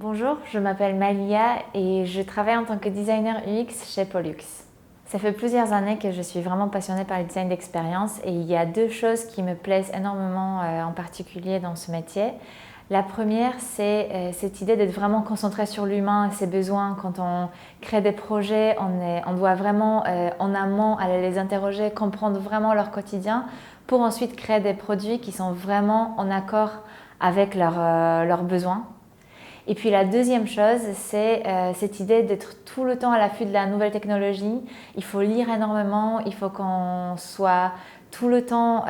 Bonjour, je m'appelle Malia et je travaille en tant que designer UX chez Pollux. Ça fait plusieurs années que je suis vraiment passionnée par le design d'expérience et il y a deux choses qui me plaisent énormément en particulier dans ce métier. La première, c'est cette idée d'être vraiment concentré sur l'humain et ses besoins. Quand on crée des projets, on doit vraiment en amont aller les interroger, comprendre vraiment leur quotidien pour ensuite créer des produits qui sont vraiment en accord avec leurs besoins. Et puis la deuxième chose, c'est cette idée d'être tout le temps à l'affût de la nouvelle technologie. Il faut lire énormément, il faut qu'on soit tout le temps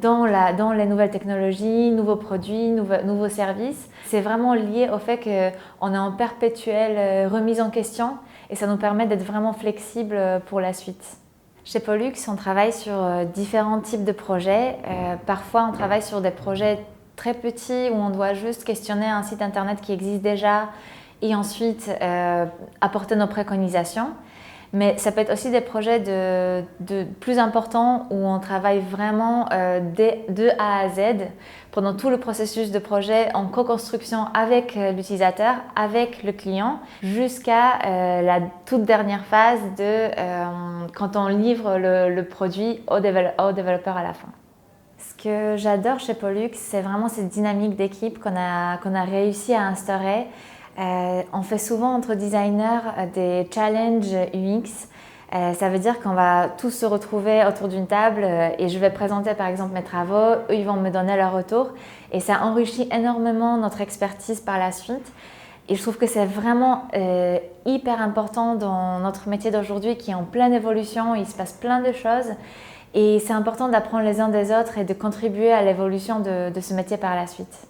dans les nouvelles technologies, nouveaux produits, nouveaux services. C'est vraiment lié au fait qu'on est en perpétuelle remise en question et ça nous permet d'être vraiment flexible pour la suite. Chez Pollux, on travaille sur différents types de projets. Parfois, on travaille sur des projets très petits où on doit juste questionner un site internet qui existe déjà et ensuite apporter nos préconisations. Mais ça peut être aussi des projets de plus importants où on travaille vraiment de A à Z pendant tout le processus de projet en co-construction avec l'utilisateur, avec le client, jusqu'à la toute dernière phase quand on livre le produit au développeur à la fin. Ce que j'adore chez Pollux, c'est vraiment cette dynamique d'équipe qu'on a réussi à instaurer. On fait souvent entre designers des challenges UX. Ça veut dire qu'on va tous se retrouver autour d'une table et je vais présenter par exemple mes travaux, eux ils vont me donner leur retour et ça enrichit énormément notre expertise par la suite. Et je trouve que c'est vraiment hyper important dans notre métier d'aujourd'hui qui est en pleine évolution, il se passe plein de choses et c'est important d'apprendre les uns des autres et de contribuer à l'évolution de ce métier par la suite.